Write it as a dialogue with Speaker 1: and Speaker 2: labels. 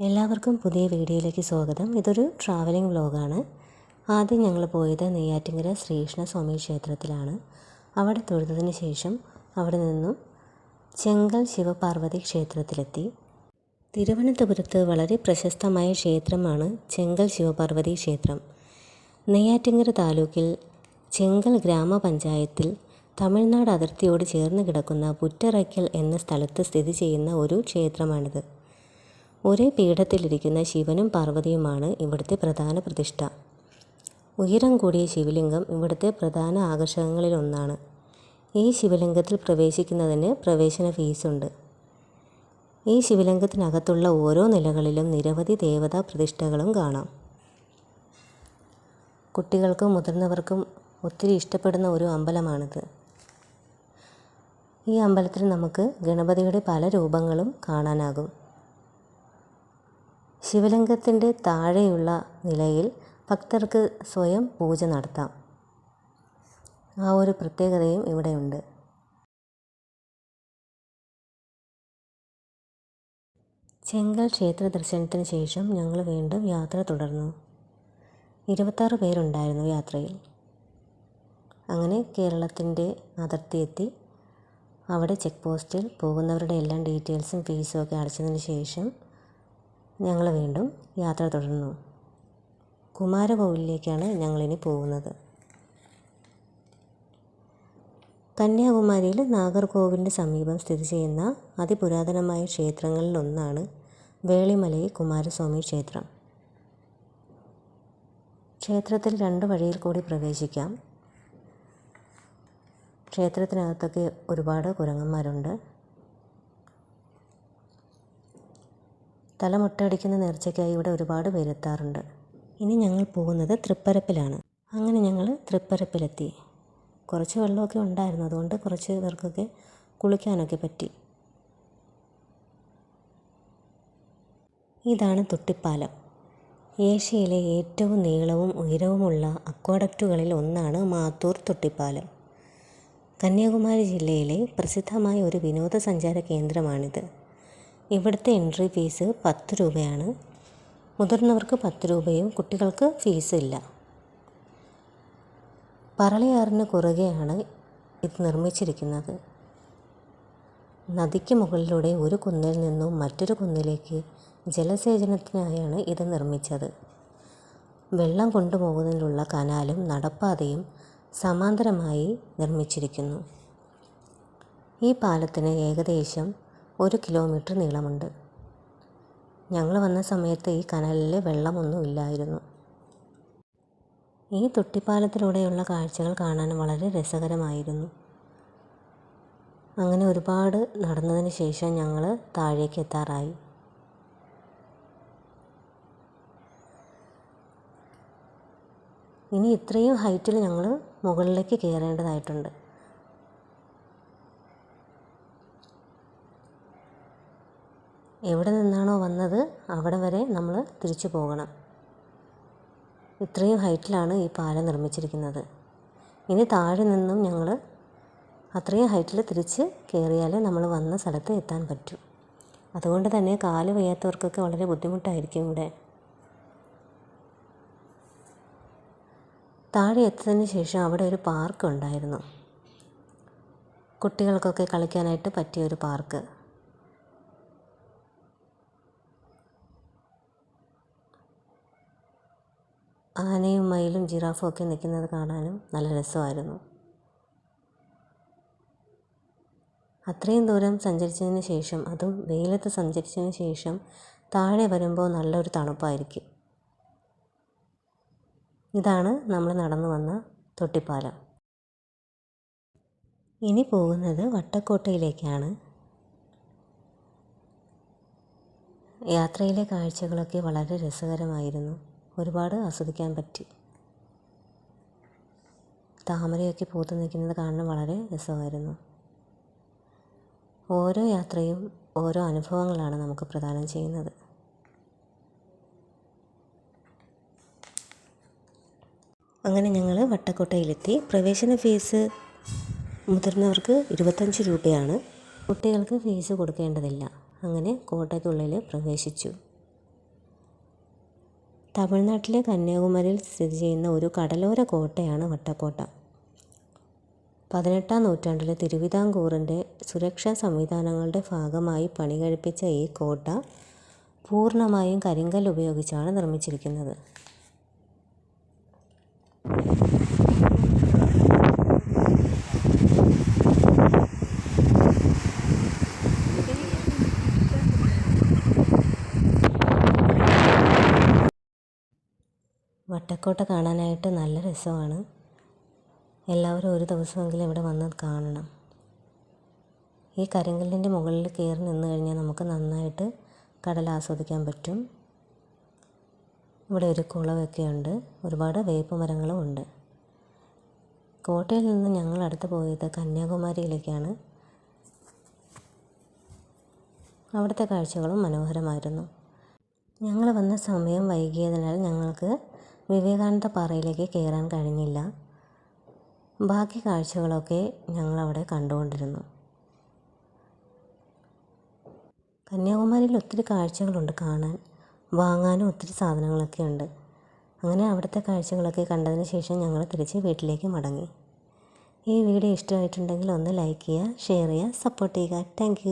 Speaker 1: എല്ലാവർക്കും പുതിയ വീഡിയോയിലേക്ക് സ്വാഗതം. ഇതൊരു ട്രാവലിംഗ് വ്ലോഗാണ്. ആദ്യം ഞങ്ങൾ പോയത് നെയ്യാറ്റിൻകര ശ്രീകൃഷ്ണസ്വാമി ക്ഷേത്രത്തിലാണ്. അവിടെ തൊഴുതതിന് ശേഷം അവിടെ നിന്നും ചെങ്കൽ ശിവപാർവതി ക്ഷേത്രത്തിലെത്തി. തിരുവനന്തപുരത്ത് വളരെ പ്രശസ്തമായ ക്ഷേത്രമാണ് ചെങ്കൽ ശിവപാർവതി ക്ഷേത്രം. നെയ്യാറ്റിൻകര താലൂക്കിൽ ചെങ്കൽ ഗ്രാമപഞ്ചായത്തിൽ തമിഴ്നാട് അതിർത്തിയോട് ചേർന്ന് കിടക്കുന്ന പുറ്ററയ്ക്കൽ എന്ന സ്ഥലത്ത് സ്ഥിതി ചെയ്യുന്ന ഒരു ക്ഷേത്രമാണിത്. ഒരേ പീഠത്തിലിരിക്കുന്ന ശിവനും പാർവതിയുമാണ് ഇവിടുത്തെ പ്രധാന പ്രതിഷ്ഠ. ഉയരം കൂടിയ ശിവലിംഗം ഇവിടുത്തെ പ്രധാന ആകർഷകങ്ങളിലൊന്നാണ്. ഈ ശിവലിംഗത്തിൽ പ്രവേശിക്കുന്നതിന് പ്രവേശന ഫീസുണ്ട്. ഈ ശിവലിംഗത്തിനകത്തുള്ള ഓരോ നിലകളിലും നിരവധി ദേവതാ പ്രതിഷ്ഠകളും കാണാം. കുട്ടികൾക്കും മുതിർന്നവർക്കും ഒത്തിരി ഇഷ്ടപ്പെടുന്ന ഒരു അമ്പലമാണിത്. ഈ അമ്പലത്തിൽ നമുക്ക് ഗണപതിയുടെ പല രൂപങ്ങളും കാണാനാകും. ശിവലിംഗത്തിൻ്റെ താഴെയുള്ള നിലയിൽ ഭക്തർക്ക് സ്വയം പൂജ നടത്താം. ആ ഒരു പ്രത്യേകതയും ഇവിടെയുണ്ട്. ചെങ്കൽ ക്ഷേത്ര ദർശനത്തിന് ശേഷം ഞങ്ങൾ വീണ്ടും യാത്ര തുടർന്നു. 26 പേരുണ്ടായിരുന്നു യാത്രയിൽ. അങ്ങനെ കേരളത്തിൻ്റെ അതിർത്തി എത്തി. അവിടെ ചെക്ക് പോസ്റ്റിൽ പോകുന്നവരുടെ എല്ലാം ഡീറ്റെയിൽസും ഫീസും ഒക്കെ അടച്ചതിന് ശേഷം ഞങ്ങൾ വീണ്ടും യാത്ര തുടർന്നു. കുമാരകോവിലിലേക്കാണ് ഞങ്ങളിനി പോകുന്നത്. കന്യാകുമാരിയിൽ നാഗർകോവിലിന് സമീപം സ്ഥിതി ചെയ്യുന്ന അതിപുരാതനമായ ക്ഷേത്രങ്ങളിലൊന്നാണ് വേളിമലൈ കുമാരസ്വാമി ക്ഷേത്രം. ക്ഷേത്രത്തിൽ 2 വഴിയിൽ കൂടി പ്രവേശിക്കാം. ക്ഷേത്രത്തിനകത്തൊക്കെ ഒരുപാട് കുരങ്ങന്മാരുണ്ട്. തലമുട്ടടിക്കുന്ന നേർച്ചയ്ക്കായി ഇവിടെ ഒരുപാട് പേരെത്താറുണ്ട്. ഇനി ഞങ്ങൾ പോകുന്നത് തൃപ്പരപ്പിലാണ്. അങ്ങനെ ഞങ്ങൾ തൃപ്പരപ്പിലെത്തി. കുറച്ച് വെള്ളമൊക്കെ ഉണ്ടായിരുന്നു, അതുകൊണ്ട് കുറച്ച് പേർക്കൊക്കെ കുളിക്കാനൊക്കെ പറ്റി. ഇതാണ് തൊട്ടിപ്പാലം. ഏഷ്യയിലെ ഏറ്റവും നീളവും ഉയരവുമുള്ള അക്വാഡക്റ്റുകളിൽ ഒന്നാണ് മാത്തൂർ തൊട്ടിപ്പാലം. കന്യാകുമാരി ജില്ലയിലെ പ്രസിദ്ധമായ ഒരു വിനോദസഞ്ചാര കേന്ദ്രമാണിത്. ഇവിടുത്തെ എൻട്രി ഫീസ് 10 രൂപയാണ്. മുതിർന്നവർക്ക് 10 രൂപയും കുട്ടികൾക്ക് ഫീസ് ഇല്ല. പറളിയാറിന് കുറുകെയാണ് ഇത് നിർമ്മിച്ചിരിക്കുന്നത്. നദിക്ക് മുകളിലൂടെ ഒരു കുന്നിൽ നിന്നും മറ്റൊരു കുന്നിലേക്ക് ജലസേചനത്തിനായാണ് ഇത് നിർമ്മിച്ചത്. വെള്ളം കൊണ്ടുപോകുന്നതിനുള്ള കനാലും നടപ്പാതയും സമാന്തരമായി നിർമ്മിച്ചിരിക്കുന്നു. ഈ പാലത്തിന് ഏകദേശം 1 കിലോമീറ്റർ നീളമുണ്ട്. ഞങ്ങൾ വന്ന സമയത്ത് ഈ കനാലിൽ വെള്ളമൊന്നും ഇല്ലായിരുന്നു. ഈ തൊട്ടിപ്പാലത്തിലൂടെയുള്ള കാഴ്ചകൾ കാണാൻ വളരെ രസകരമായിരുന്നു. അങ്ങനെ ഒരുപാട് നടന്നതിന് ശേഷം ഞങ്ങൾ താഴേക്ക് എത്താറായി. ഇനി ഇത്രയും ഹൈറ്റിൽ ഞങ്ങൾ മുകളിലേക്ക് കയറേണ്ടതായിട്ടുണ്ട്. എവിടെ നിന്നാണോ വന്നത് അവിടെ വരെ നമ്മൾ തിരിച്ചു പോകണം. ഇത്രയും ഹൈറ്റിലാണ് ഈ പാലം നിർമ്മിച്ചിരിക്കുന്നത്. ഇനി താഴെ നിന്നും ഞങ്ങൾ അത്രയും ഹൈറ്റിൽ തിരിച്ച് കയറിയാലേ നമ്മൾ വന്ന സ്ഥലത്ത് എത്താൻ പറ്റൂ. അതുകൊണ്ട് തന്നെ കാല് വയ്യാത്തവർക്കൊക്കെ വളരെ ബുദ്ധിമുട്ടായിരിക്കും ഇവിടെ. താഴെ എത്തിയതിന് ശേഷം അവിടെ ഒരു പാർക്ക് ഉണ്ടായിരുന്നു. കുട്ടികൾക്കൊക്കെ കളിക്കാനായിട്ട് പറ്റിയ ഒരു പാർക്ക്. ആനയും മയിലും ജിറാഫും ഒക്കെ നിൽക്കുന്നത് കാണാനും നല്ല രസമായിരുന്നു. അത്രയും ദൂരം സഞ്ചരിച്ചതിന് ശേഷം, അതും വെയിലത്ത് സഞ്ചരിച്ചതിന് ശേഷം താഴെ വരുമ്പോൾ നല്ലൊരു തണുപ്പായിരിക്കും. ഇതാണ് നമ്മൾ നടന്നു വന്ന തൊട്ടിപ്പാലം. ഇനി പോകുന്നത് വട്ടക്കോട്ടയിലേക്കാണ്. യാത്രയിലെ കാഴ്ചകളൊക്കെ വളരെ രസകരമായിരുന്നു. ഒരുപാട് ആസ്വദിക്കാൻ പറ്റി. താമരയൊക്കെ പൂത്ത് നിൽക്കുന്നത് കാണാൻ വളരെ രസമായിരുന്നു. ഓരോ യാത്രയും ഓരോ അനുഭവങ്ങളാണ് നമുക്ക് പ്രദാനം ചെയ്യുന്നത്. അങ്ങനെ ഞങ്ങൾ വട്ടക്കോട്ടയിലെത്തി. പ്രവേശന ഫീസ് മുതിർന്നവർക്ക് 25 രൂപയാണ്. കുട്ടികൾക്ക് ഫീസ് കൊടുക്കേണ്ടതില്ല. അങ്ങനെ കോട്ടയ്ക്കുള്ളിൽ പ്രവേശിച്ചു. തമിഴ്നാട്ടിലെ കന്യാകുമാരിയിൽ സ്ഥിതി ചെയ്യുന്ന ഒരു കടലോര കോട്ടയാണ് വട്ടക്കോട്ട. 18-ാം നൂറ്റാണ്ടിലെ തിരുവിതാംകൂറിൻ്റെ സുരക്ഷാ സംവിധാനങ്ങളുടെ ഭാഗമായി പണികഴിപ്പിച്ച ഈ കോട്ട പൂർണ്ണമായും കരിങ്കല്ല് ഉപയോഗിച്ചാണ് നിർമ്മിച്ചിരിക്കുന്നത്. വട്ടക്കോട്ട കാണാനായിട്ട് നല്ല രസമാണ്. എല്ലാവരും ഒരു ദിവസമെങ്കിലും ഇവിടെ വന്ന് കാണണം. ഈ കരിങ്കല്ലിൻ്റെ മുകളിൽ കയറി നിന്ന് കഴിഞ്ഞാൽ നമുക്ക് നന്നായിട്ട് കടൽ ആസ്വദിക്കാൻ പറ്റും. ഇവിടെ ഒരു കുളമൊക്കെ ഉണ്ട്, ഒരുപാട് വേപ്പ് മരങ്ങളും ഉണ്ട്. കോട്ടയിൽ നിന്ന് ഞങ്ങൾ അടുത്ത് പോയത് കന്യാകുമാരിയിലേക്കാണ്. അവിടുത്തെ കാഴ്ചകളും മനോഹരമായിരുന്നു. ഞങ്ങൾ വന്ന സമയം വൈകിയതിനാൽ ഞങ്ങൾക്ക് വിവേകാനന്ദ പാറയിലേക്ക് കയറാൻ കഴിഞ്ഞില്ല. ബാക്കി കാഴ്ചകളൊക്കെ ഞങ്ങളവിടെ കണ്ടുകൊണ്ടിരുന്നു. കന്യാകുമാരിയിൽ ഒത്തിരി കാഴ്ചകളുണ്ട് കാണാൻ, വാങ്ങാനും ഒത്തിരി സാധനങ്ങളൊക്കെ ഉണ്ട്. അങ്ങനെ അവിടുത്തെ കാഴ്ചകളൊക്കെ കണ്ടതിന് ശേഷം ഞങ്ങൾ തിരിച്ച് വീട്ടിലേക്ക് മടങ്ങി. ഈ വീഡിയോ ഇഷ്ടമായിട്ടുണ്ടെങ്കിൽ ഒന്ന് ലൈക്ക് ചെയ്യുക, ഷെയർ ചെയ്യുക, സപ്പോർട്ട് ചെയ്യുക. താങ്ക്